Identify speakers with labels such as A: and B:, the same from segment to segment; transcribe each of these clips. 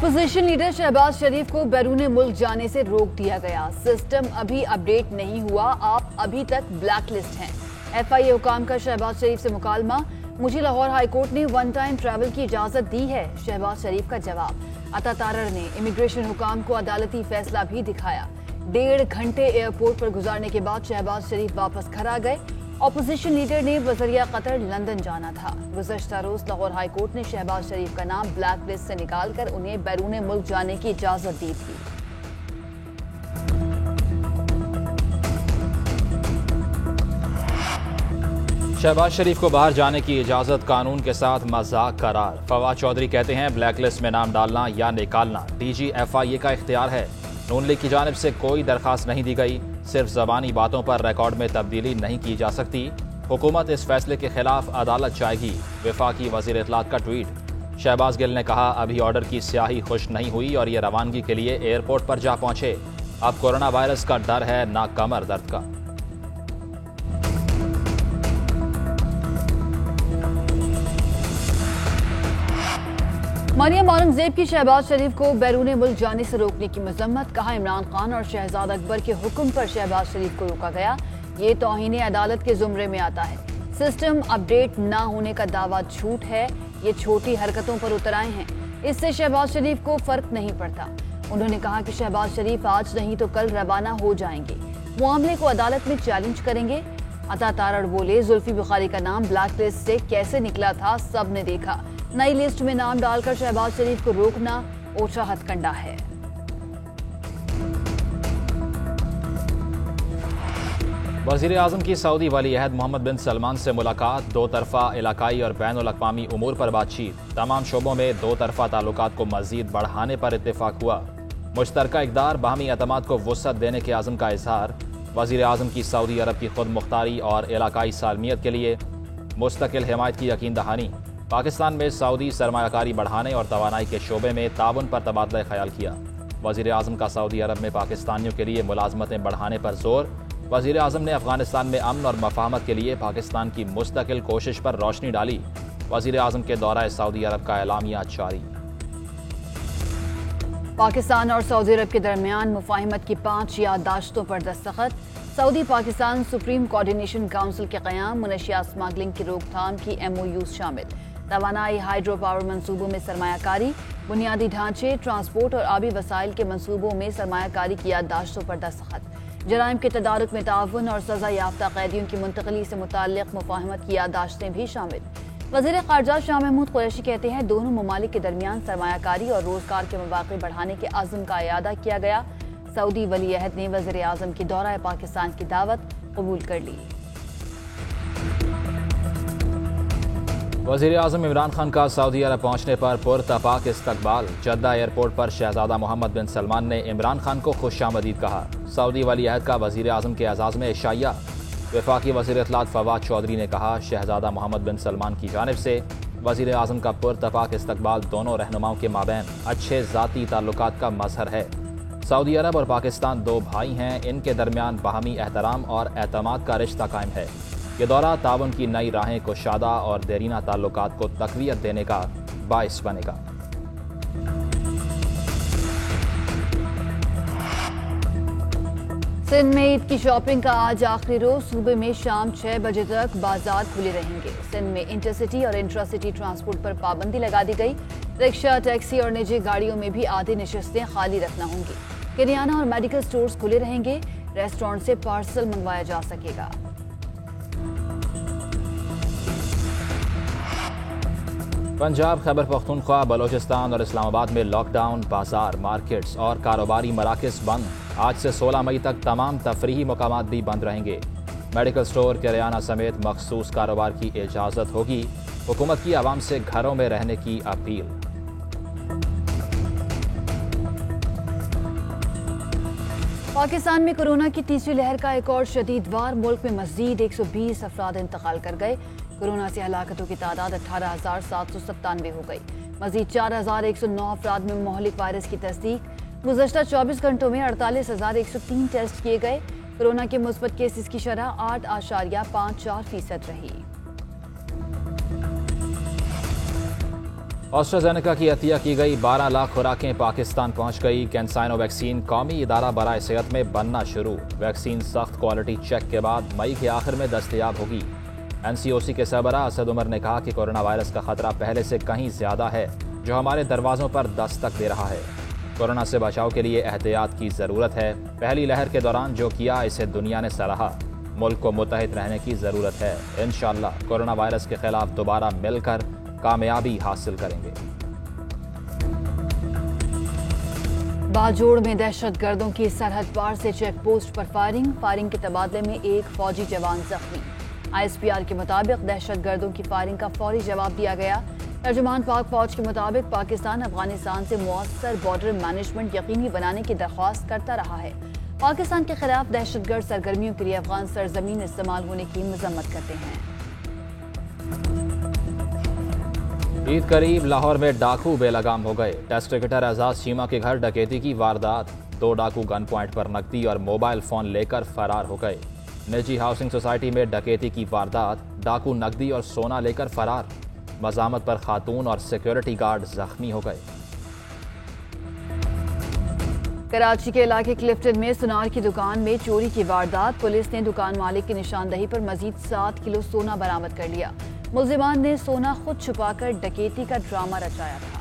A: Opposition leader Shahbaz शरीफ को बैरून मुल्क जाने से रोक दिया गया। सिस्टम अभी अपडेट नहीं हुआ, आप अभी तक ब्लैक लिस्ट हैं। FIA हुकाम का शहबाज शरीफ से मुकालमा, मुझे लाहौर हाईकोर्ट ने वन टाइम ट्रैवल की इजाजत दी है। शहबाज शरीफ का जवाब। अता तारड़ ने इमिग्रेशन हुकाम को अदालती फैसला भी दिखाया। 1.5 घंटे एयरपोर्ट पर गुजारने के बाद शहबाज शरीफ वापस घर आ गए। ऑपोजिशन लीडर ने वज़रिया कतर लंदन जाना था। गुज़श्ता रोज लाहौर हाईकोर्ट ने शहबाज शरीफ का नाम ब्लैक लिस्ट से निकालकर उन्हें बैरून मुल्क जाने की इजाजत दी थी।
B: शहबाज शरीफ को बाहर जाने की इजाजत कानून के साथ मजाक करार। फवाद चौधरी कहते हैं ब्लैक लिस्ट में नाम डालना या निकालना DG FIA का इख्तियार है। नून लीग की जानिब से कोई दरखास्त नहीं दी गई। सिर्फ ज़बानी बातों पर रिकॉर्ड में तब्दीली नहीं की जा सकती। हुकूमत इस फैसले के खिलाफ अदालत जाएगी। वफाकी वज़ीर इत्तलात का ट्वीट। शहबाज गिल ने कहा अभी ऑर्डर की स्याही खुश नहीं हुई और ये रवानगी के लिए एयरपोर्ट पर जा पहुंचे। अब कोरोना वायरस का डर है, ना कमर दर्द का।
A: मरियम औरंगजेब की शहबाज शरीफ को बैरून मुल्क जाने से रोकने की मजम्मत। कहा इमरान खान और शहजादा अकबर के हुक्म पर शहबाज शरीफ को रोका गया। ये तौहीन अदालत के जुमरे में आता है। सिस्टम अपडेट ना होने का दावा झूठ है। ये छोटी हरकतों पर उतर आए हैं, इससे शहबाज शरीफ को फर्क नहीं पड़ता। उन्होंने कहा कि शहबाज शरीफ आज नहीं तो कल रवाना हो जाएंगे। मामले को अदालत में चैलेंज करेंगे। अता तारड़ बोले जुल्फी बुखारी का नाम ब्लैक लिस्ट से कैसे निकला था सब ने देखा। नई लिस्ट में नाम डालकर शहबाज शरीफ को रोकना ओछा हथकंडा है।
B: वज़ीर आज़म की सऊदी वली अहद मोहम्मद बिन सलमान से मुलाकात। दो तरफा इलाकाई और बैनुल अक़वामी उमूर पर बातचीत। तमाम शोबों में दो तरफा ताल्लुकात को मज़ीद बढ़ाने पर इत्तेफाक हुआ। मुश्तरका इक़दार बाहमी एतमाद को वुसअत देने के आज़म का इजहार। वज़ीर आज़म की सऊदी अरब की खुद मुख्तारी और इलाकाई सालमियत के लिए मुस्तकिल हिमायत की यकीन दहानी। पाकिस्तान में सऊदी सरमायाकारी बढ़ाने और तवानाई के शोबे में ताउन पर तबादला ख्याल किया। वज़ीर आज़म का सऊदी अरब में पाकिस्तानियों के लिए मुलाजमतें बढ़ाने पर जोर। वज़ीर आज़म ने अफगानिस्तान में अमन और मफाहमत के लिए पाकिस्तान की मुस्तकिल कोशिश पर रोशनी डाली। वज़ीर आज़म के दौरा सऊदी अरब का एलामिया जारी।
A: पाकिस्तान और सऊदी अरब के दरमियान मुफाहिमत की 5 याददाश्तों पर दस्तखत। Saudi Pakistan supreme coordination council के क़याम। मुनशियात स्मगलिंग की रोकथाम की MOUs शामिल। तवानाई हाइड्रो पावर मंसूबों में सरमायाकारी। बुनियादी ढांचे, ट्रांसपोर्ट और आबी वसाइल के मंसूबों में सरमायाकारी की याददाश्तों पर दस्तखत। जराइम के तदारुक में ताउन और सजा याफ्ता कैदियों की मुंतकली से मुताल्लिक मुफाहमत की याददाश्तें भी शामिल। वज़ीर ख़ारजा शाह महमूद कुरैशी कहते हैं दोनों ममालिक के दरमियान सरमायाकारी और रोजगार के मौक़े बढ़ाने के आज़म का इयादा किया गया। सऊदी वली अहद ने वज़ीर आज़म की दौरा पाकिस्तान की दावत कबूल कर ली।
B: वज़ीर आज़म इमरान खान का सऊदी अरब पहुंचने पर पुरतपाक इस्तकबाल। जद्दा एयरपोर्ट पर शहजादा मोहम्मद बिन सलमान ने इमरान खान को खुशामदीद कहा। सऊदी वली अहद का वज़ीर आज़म के एजाज़ में इशाइया। वफाकी वज़ीर इत्तलात फवाद चौधरी ने कहा शहजादा मोहम्मद बिन सलमान की जानिब से वज़ीर आज़म का पुरतपाक इस्तकबाल दोनों रहनुमाओं के माबैन अच्छे ज़ाती ताल्लुकात का मज़हर है। सऊदी अरब और पाकिस्तान दो भाई हैं, इनके दरमियान बाहमी एहतराम और एतमाद का रिश्ता कायम है। ये दौरा ताउन की नई राहें कुशादा और देरीना ताल्लुकात को तक़वियत देने का बाइस बनेगा।
A: सिंध में ईद की शॉपिंग का आज आखिरी रोज। सूबे में शाम 6 बजे तक बाजार खुले रहेंगे। सिंध में इंटरसिटी और इंट्रासिटी ट्रांसपोर्ट पर पाबंदी लगा दी गई। रिक्शा, टैक्सी और निजी गाड़ियों में भी आधी नशस्तें खाली रखना होंगी। किरियाना और मेडिकल स्टोर्स खुले रहेंगे। रेस्टोरेंट से पार्सल मंगवाया जा सकेगा।
B: पंजाब, खैबर पख्तूनख्वा, बलोचिस्तान और इस्लामाबाद में लॉकडाउन। बाजार, मार्केट्स और कारोबारी मराकज़ बंद। आज से 16 मई तक तमाम तफरीही मकामात भी बंद रहेंगे। मेडिकल स्टोर, किरियाना समेत मखसूस कारोबार की इजाज़त होगी। हुकूमत की आवाम से घरों में रहने की अपील।
A: पाकिस्तान में कोरोना की तीसरी लहर का एक और शदीद वार। मुल्क में मज़ीद 120 अफराद इंतकाल कर गए। कोरोना से हलाकतों की तादाद 18,797 हो गई। मज़ीद 4,109 अफराद में मोहलिक वायरस की तस्दीक। गुज़श्ता 24 घंटों में 48,103 टेस्ट किए गए। कोरोना के मुस्बत केसेस की शरह 8.54% रही।
B: ऑस्ट्राजेनेका की अतिया की गई 12 लाख खुराकें पाकिस्तान पहुंच गई। कैंसाइनो वैक्सीन कौमी इदारा बराए सेहत में बनना शुरू। वैक्सीन सख्त क्वालिटी चेक के बाद मई के आखिर में दस्तयाब होगी। NCOC के सरबराह असद उमर ने कहा कि कोरोना वायरस का खतरा पहले से कहीं ज्यादा है, जो हमारे दरवाजों पर दस्तक दे रहा है। कोरोना से बचाव के लिए एहतियात की जरूरत है। पहली लहर के दौरान जो किया इसे दुनिया ने सराहा। मुल्क को मुत्तहिद रहने की जरूरत है। इंशाअल्लाह कोरोना वायरस के खिलाफ दोबारा मिलकर कामयाबी हासिल करेंगे।
A: बाजोड़ में दहशतगर्दों की सरहद पार से चेक पोस्ट पर फायरिंग के तबादले में एक फौजी जवान जख्मी। ISPR के मुताबिक दहशतगर्दों की फायरिंग का फौरी जवाब दिया गया। तर्जुमान पाक फौज के मुताबिक पाकिस्तान अफगानिस्तान से मुअस्सर बॉर्डर मैनेजमेंट यकीनी बनाने की दरख्वास्त करता रहा है। पाकिस्तान के खिलाफ दहशतगर्द सरगर्मियों के लिए अफगान सरजमीन इस्तेमाल होने की मजम्मत करते हैं।
B: ईद करीब लाहौर में डाकू बेलगाम हो गए। टेस्ट क्रिकेटर एजाज चीमा के घर डकैती की वारदात। 2 डाकू गन पॉइंट पर नकदी और मोबाइल फोन लेकर फरार हो गए। निजी हाउसिंग सोसाइटी में डकैती की वारदात। डाकू नकदी और सोना लेकर फरार। मजामत पर खातून और सिक्योरिटी गार्ड जख्मी हो गए।
A: कराची के इलाके क्लिफ्टन में सुनार की दुकान में चोरी की वारदात। पुलिस ने दुकान मालिक की निशानदही पर मजीद 7 किलो सोना बरामद कर लिया। मुलजिमान ने सोना खुद छुपाकर डकैती का ड्रामा रचाया था।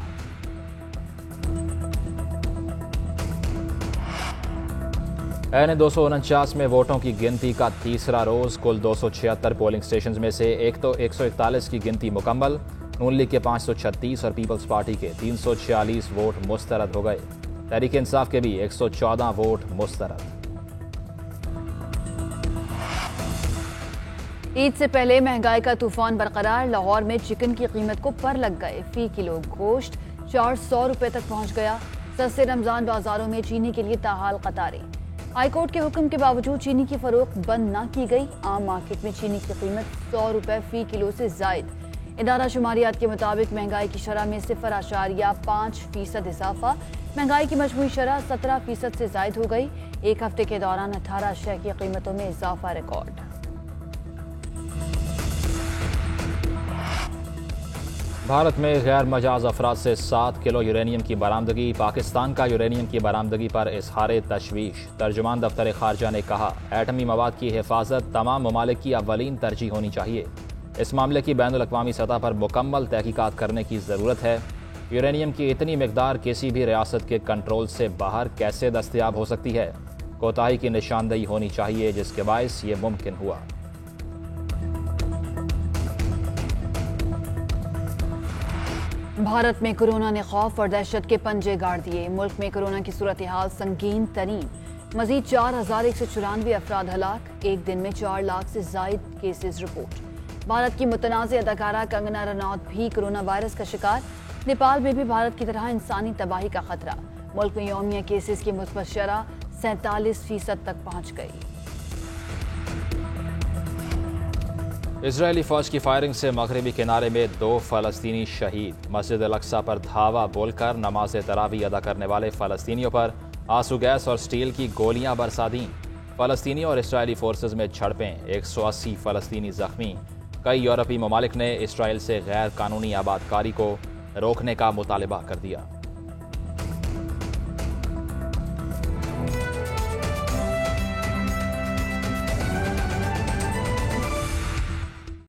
B: एन 249 में वोटों की गिनती का तीसरा रोज। कुल 276 पोलिंग स्टेशन में से एक तो 141 की गिनती मुकम्मल। नून लीग के 536 और पीपल्स पार्टी के 346 वोट मुस्तरद हो गए। तहरीक इंसाफ के भी 114 वोट मुस्तरद।
A: ईद से पहले महंगाई का तूफान बरकरार। लाहौर में चिकन की कीमत को पर लग गए। फी किलो गोश्त 400 रुपए तक पहुंच गया। सस्ते रमजान बाजारों में चीनी के लिए ताहाल कतारें। हाईकोर्ट के हुक्म के बावजूद चीनी की फरोख्त बंद न की गई। आम मार्केट में चीनी की कीमत 100 रुपए फी किलो से जायद। इदारा शुमारियात के मुताबिक महंगाई की शरह में 0.5% इजाफा। महंगाई की मजमूई शरह 17% से जायद हो गई। एक हफ्ते के दौरान 18 अशिया की कीमतों में इजाफा रिकॉर्ड।
B: भारत में गैर मजाज अफराद से 7 किलो यूरेनियम की बरामदगी। पाकिस्तान का यूरेनियम की बरामदगी पर इजहार तशवीश। तर्जुमान दफ्तर खारजा ने कहा, एटमी मवाद की हिफाजत तमाम ममालिक की अव्वलीन तरजीह होनी चाहिए। इस मामले की बैनुल अक़वामी सतह पर मुकम्मल तहकीकात करने की ज़रूरत है। यूरेनियम की इतनी मिकदार किसी भी रियासत के कंट्रोल से बाहर कैसे दस्तयाब हो सकती है? कोताही की निशानदही होनी चाहिए जिसके बायस ये मुमकिन हुआ।
A: भारत में कोरोना ने खौफ और दहशत के पंजे गाड़ दिए। मुल्क में कोरोना की सूरत हाल संगीन तरीन। मजीद 4194 अफराद हलाक। एक दिन में 4 लाख से जायद केसेस रिपोर्ट। भारत की मुतनाज़ अदाकारा कंगना रनौत भी कोरोना वायरस का शिकार। नेपाल में भी भारत की तरह इंसानी तबाही का खतरा। मुल्क में यौमिया केसेस की मुस्बत शरह 47% तक पहुंच गई।
B: इजरायली फौज की फायरिंग से मगरबी किनारे में 2 फलस्तीनी शहीद। मस्जिद अल-अक्सा पर धावा बोलकर नमाज तरावी अदा करने वाले फलस्तीनियों पर आंसू गैस और स्टील की गोलियां बरसा दी। फलस्तीनी और इसराइली फोर्सेज में झड़पें। 180 फलस्तीनी जख्मी। कई यूरोपीय ममालिक ने इसराइल से गैर कानूनी आबादकारी को रोकने का मुतालबा कर दिया।